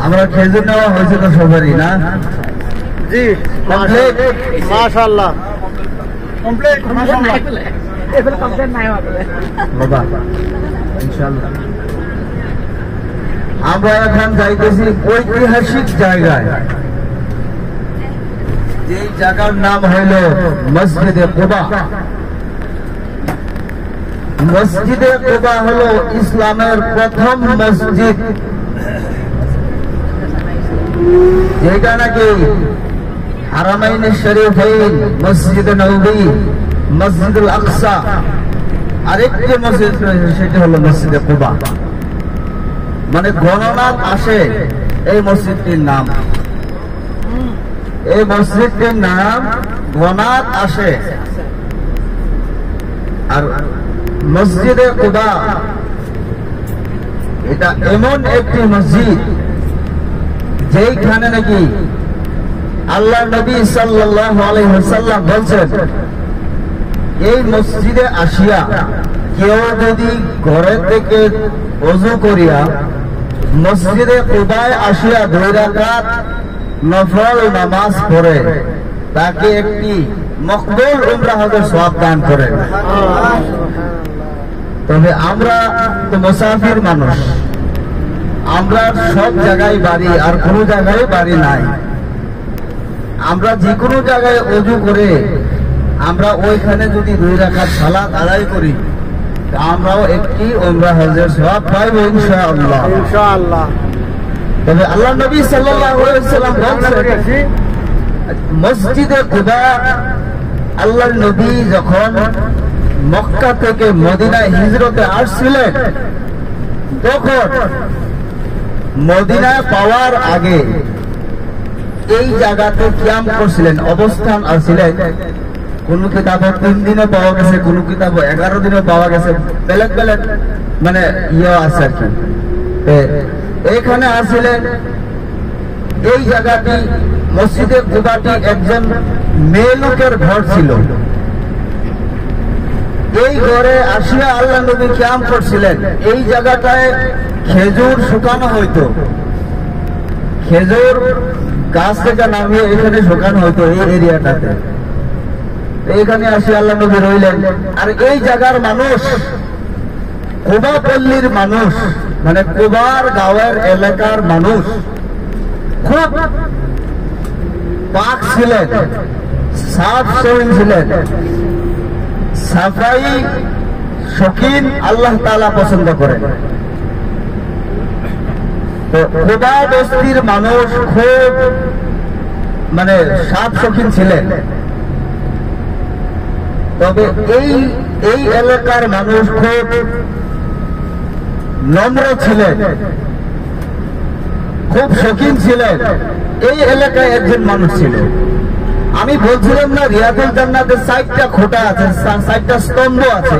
আমরা খেজুর নেওয়া হয়েছে তো সবারই না? জি মাশাআল্লাহ কমপ্লিট মাশাআল্লাহ এফএল কমপ্লিট নাই হবে বাবা ইনশাআল্লাহ। আমরা এখন যাইতেছি ঐতিহাসিক জায়গায়, যে জায়গার নাম হইল মসজিদে কুবা। মসজিদে কুবা হলো ইসলামের প্রথম মসজিদ, যেটা নাকি হারামাইন শরীফাইন, মসজিদে নববী, মসজিদুল আকসা, আরেকটি মসজিদ সেটি হলো মসজিদে কুবা। মানে গণনাথ আসে এই মসজিদটির নাম, এই মসজিদটির নাম গণনাথ আসে। আর মসজিদে কুবা এটা এমন একটি মসজিদ যেখানে নাকি আল্লাহ নবী সাল্লাল্লাহু আলাইহি ওয়াসাল্লাম বলছেন, এই মসজিদে আসিয়া কেউ যদি ঘরে থেকে ওযু করিয়া মসজিদে কুবায় আসিয়া 2 রাকাত নফল নামাজ পড়ে, তাকে একটি মকবুল উমরা হজের সওয়াব দান করেন। তবে আমরা তো মুসাফির মানুষ, আমরা সব জায়গায় বাড়ি, আর কোনো জায়গায় বাড়ি নাই। আমরা যে কোনো জায়গায় ওযু করে আমরা ওইখানে যদি 2 রাকাত সালাত আদায় করি, আমরাও একটি উমরা হজের সওয়াব পাইব ইনশাআল্লাহ ইনশাআল্লাহ। তবে আল্লাহ নবী সাল্লাল্লাহু আলাইহি ওয়াসাল্লাম বলেছেন, মসজিদে কুবা আল্লাহর নবী যখন মক্কা থেকে মদিনায় হিজরতে আসছিলেন, তখন মদিনায় পাওয়ার আগে এই জায়গাতে কিয়াম করছিলেন, অবস্থান আসছিলেন। কোন কিতাবে 3 দিনে পাওয়া গেছে, কোন কিতাবে 11 দিনে পাওয়া গেছে, বেলেগ বেলেগ মানে ইয়ে আছে আর কি। এখানে আসছিলেন। এই জায়গাটি মসজিদে কুবাটি একজন মেয়ে লোকের ঘর ছিল। এই ঘরে আসিয়া আল্লাহ নবী কিয়াম করছিলেন। এই জায়গাটায় খেজুর শুকানো হইতো, খেজুর গাছ থেকে নামিয়ে এখানে শুকানো হইতো এই এরিয়াটাতে। এইখানে আসি আল্লাহ নবী রইলেন। আর এই জায়গার মানুষ, কুবা পল্লীর মানুষ, মানে কুবার গাঁয়ের এলাকার মানুষ খুব পাক ছিলেন, সাফ শরীর ছিলেন, সাফাই শৌখিন আল্লাহ তাআলা পছন্দ করেন। তো কুবা বস্তির মানুষ খুব মানে সাফ শৌখিন ছিলেন। তবে এই এলাকার মানুষ খুব নম্র ছিলেন, খুব শৌখিন ছিলেন। এই এলাকায় একজন মানুষ ছিল, আমি বলছিলাম না রিয়াদুল জান্নাতের 4টা খোঁটা আছে, 4টা স্তম্ভ আছে।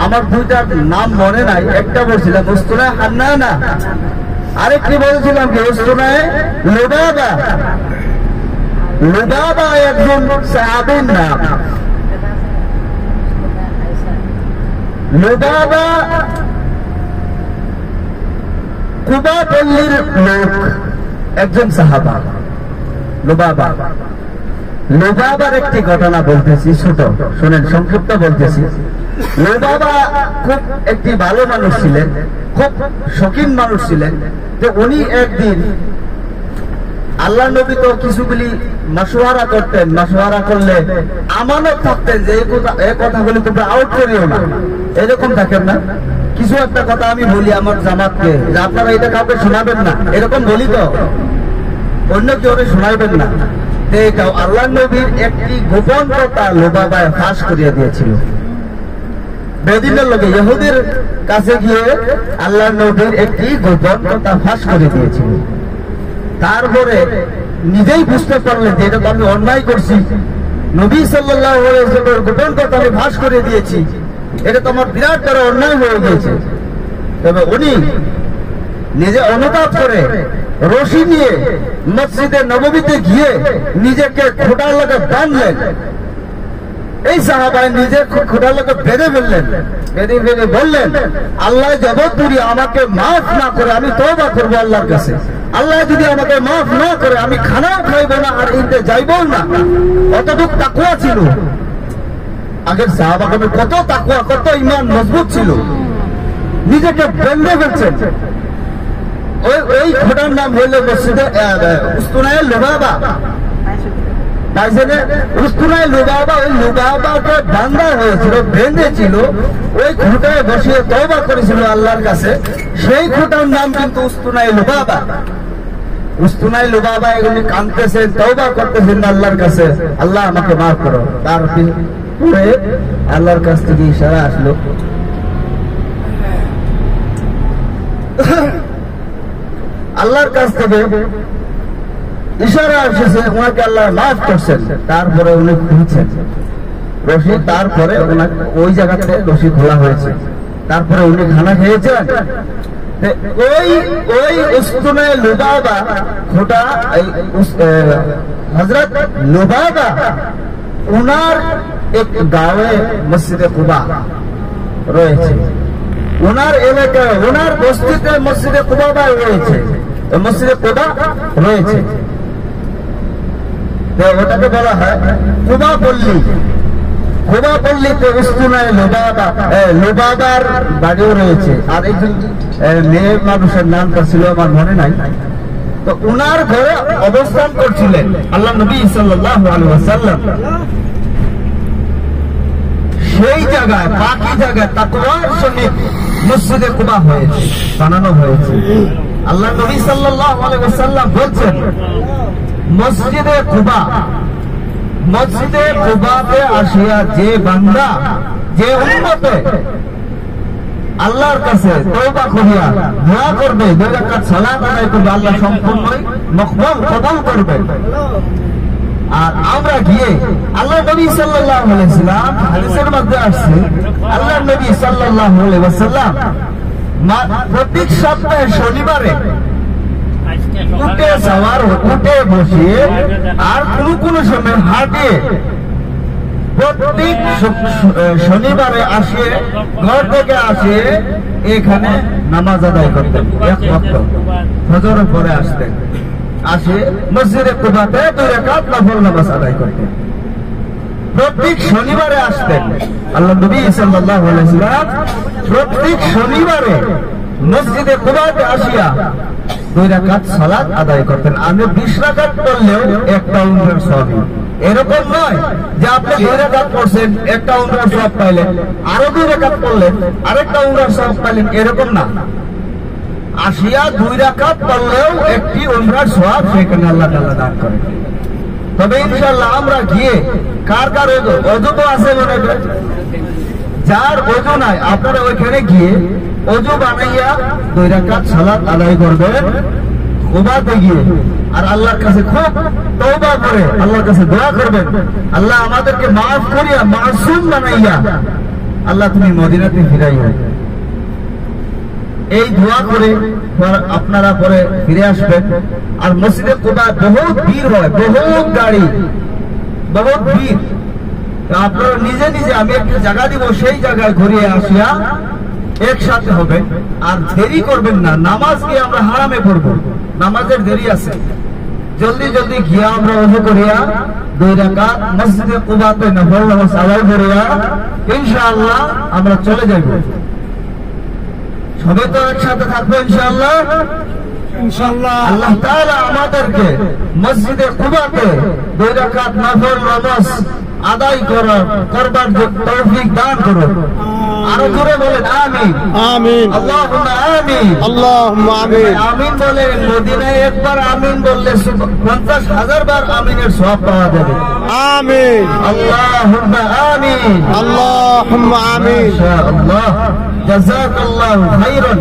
আমার 2টার নাম মনে নাই, একটা বলছিলাম উস্তুনায়ে হান্নানা, আরেকটি বলছিলাম কি উস্তুনায়ে লুবাবা। লুবাবা একজন সাহাবীর নাম। লুবাবা কুবা পল্লীর লোক, একজন সাহাবা লুবাবা। লুবাবার একটি ঘটনা বলতেছি, ছোট শুনেন, সংক্ষিপ্ত বলতেছি। লুবাবা খুব একটি ভালো মানুষ ছিলেন, খুব শৌখিন মানুষ ছিলেন। যে উনি একদিন আল্লাহ নবী তো কিছুগুলি মাশওয়ারা করতেন, মাশওয়ারা করলে আমানত থাকতেন যে এই কথাগুলি তোমরা আউট করিও না, এরকম থাকেন না। কিছু একটা কথা আমি বলি আমার জামাতকে যে আপনারা এটা কাউকে শোনাবেন না, এরকম বলি তো, অন্য কেউ শোনাবেন না। এটাও আল্লাহ নবীর একটি গোপন কথা লুবাবায় ফাঁস করিয়া দিয়েছিল। বেদিনের লোকে ইহুদির কাছে গিয়ে আল্লাহ নবীর একটি গোপন কথা ফাঁস করে দিয়েছিল। তারপরে নিজেই বুঝতে পারলেন যে এটা তো আমি অন্যায় করছি, নবী সাল্লাল্লাহু আলাইহি ওয়াসাল্লামের গোপন কথা আমি ফাঁস করে দিয়েছি, এটা তো আমার বিরাট বড় অন্যায় হয়ে গিয়েছে। তবে উনি নিজে অনুতাপ করে রশি নিয়ে মসজিদে নববীতে গিয়ে নিজেকে খোঁটার লগে বাঁধলেন। এই সাহাবায় নিজে খোঁটার লগে বেঁধে ফেললেন, বেঁধে ফেলে বললেন, আল্লাহ জগৎপুরি আমাকে মাফ না করে আমি তওবা করবো আল্লাহর কাছে, আল্লাহ যদি আমাকে মাফ না করে আমি খানাও খাইব না আর ঈদে যাইবও না। অতটুক তাকওয়া ছিল। আগের সাহাবাগণের কত তাকওয়া, কত ঈমান মজবুত ছিল, নিজেকে বেঁধে ফেলছেন। ওই ঘটনার নাম হইল মসজিদে উস্তুনায়ে লুবাবা। উস্তুনায়ে লুবাবা, ওই লুবাবাকে বান্ধা হয়েছিল, বেঁধেছিল, ওই খুঁটায় বসিয়ে তওবা করেছিল আল্লাহর কাছে। সেই খুঁটার নাম কিন্তু উস্তুনায়ে লুবাবা। উস্তুনায়ে লুবাবা এগুলি কাঁদতেছেন, তওবা করতেছেন আল্লাহর কাছে, আল্লাহ আমাকে মাফ করো। তারপরে আল্লাহর কাছ থেকে ইশারা আসলো, আল্লাহর কাছ থেকে ইশারা এসেছে, ওনাকে আল্লাহ মাফ করছেন। তারপরে উনি খুঁজছেন রশি, তারপরে ওই জায়গাতে রশি খোলা হয়েছে। তারপরে উনি খানা খেয়েছেন। ওই উস্তুনায়ে লুবাবা খোটা, হযরত লুবাবা ওনার এক গাঁয়ে মসজিদে কুবা রয়েছে, ওনার এলাকায়, ওনার বস্তিতে মসজিদে কুবা রয়েছে, মসজিদে কুবা রয়েছে। ওটাকে বলা হয় কুবা পল্লী। কুবা পল্লীতে উস্তুনায়ে লুবাবা, লুবাবার বাড়িও রয়েছে। আর এই মেয়ে মানুষের নামটা ছিল আমার মনে নাই। তো উনার ঘরে অবস্থান করছিলেন আল্লাহ নবী সাল্লাল্লাহু আলাইহি ওয়াসাল্লাম। সেই জায়গায়, বাকি জায়গায় তাকওয়ার সঙ্গে মসজিদে কুবা হয়েছে, বানানো হয়েছে। আল্লাহ নবী সাল্লাল্লাহু আলাইহি ওয়াসাল্লাম বলছেন, মসজিদে কুবা, মসজিদে কুবাতে আসিয়া যে বান্দা, যে উম্মতে আল্লাহর কাছে তওবা করিয়া দোয়া করবে, 2 রাকাত সালাত আদায় করবে, আল্লাহ সম্পূর্ণই মকবুল কবুল করবে। আর আমরা গিয়ে আল্লাহ নবী সাল্লাল্লাহু আলাইহি ওয়াসাল্লাম, হাদিসের মধ্যে আসছে, আল্লাহ নবী সাল্লাল্লাহু আলাইহি ওয়াসাল্লাম প্রত্যেক সপ্তাহে শনিবারে উঠে সওয়ার, উঠে বসিয়ে আর কোন সময় হাঁটিয়ে প্রত্যেক শনিবারে আসিয়ে, ঘর থেকে আসিয়ে এখানে নামাজ আদায় করতেন। এক ওয়াক্ত ফজরের পরে আসতেন, আসে মসজিদে কুবাতে 2 রাকাত নফল নামাজ আদায় করতেন। প্রত্যেক শনিবারে আসতেন আল্লাহ নবী সাল্লাল্লাহু আলাইহি ওয়াসাল্লাম। প্রত্যেক শনিবারে মসজিদে কুবাতে আসিয়া 2 রাকাত সালাত আদায় করতেন। আমি 20 রাকাত পড়লেও একটা উমরার সওয়াব। এরকম নয় যে আপনি 2 রাকাত পড়ছেন, একটা উমরার সওয়াব পাইলেন, আরো 2 রাকাত পড়লেন, আরেকটা উমরার সওয়াব পাইলেন, এরকম না। আসিয়া 2 রাকাত পড়লেও একটি উমরার সওয়াব সেখানে আল্লাহ তাআলা দান করেন। তবে ইনশাআল্লাহ আমরা গিয়ে, কার কার ওযু তো আছে মনে করেন, যার ওযু নাই আপনারা ওইখানে গিয়ে ওযু বানাইয়া 2 রাকাত সালাত আদায় করবেন কুবাতে গিয়ে। আর আল্লাহর কাছে খুব তওবা করে আল্লাহর কাছে দোয়া করবেন, আল্লাহ আমাদেরকে মাফ করিয়া মাসুম বানাইয়া আল্লাহ তুমি মদিনাতে ফিরাইয়া। এই দোয়া করে আপনারা পরে ফিরে আসবেন। আর মসজিদে কুবা বহুত ভিড় হয়, বহুত গাড়ি, বহুত ভিড়। আপনারা নিজে নিজে, আমি একটা জায়গা দিব, সেই জায়গায় ঘুরিয়ে আসিয়া একসাথে হবে। আর দেরি করবেন না, নামাজ গিয়ে আমরা হারামে পড়বো, নামাজের দেরি আছে। জলদি জলদি গিয়া আমরা ওযু করিয়া 2 রাকাত মসজিদে কুবাতে নফল নামাজ আদায় করিয়া ইনশাআল্লাহ আমরা চলে যাব। সবাই তো একসাথে থাকবো ইনশাআল্লাহ। ইনশাআল্লাহ আল্লাহ তাআলা আমাদেরকে মসজিদে কুবাতে 2 রাকাত নফল নামাজ আদায় করবার তৌফিক দান করুন। আরো জোরে বলেন আমিন। আমিন। আল্লাহুম্মা আমিন। আল্লাহুম্মা আমিন। আমিন বলেন। মদিনায় একবার আমিন বললে 50,000 বার আমিনের সওয়াব পাওয়া যাবে। আমিন। আল্লাহুম্মা আমিন। আল্লাহুম্মা আমিন। ইনশাআল্লাহ। জাযাকাল্লাহু খাইরান।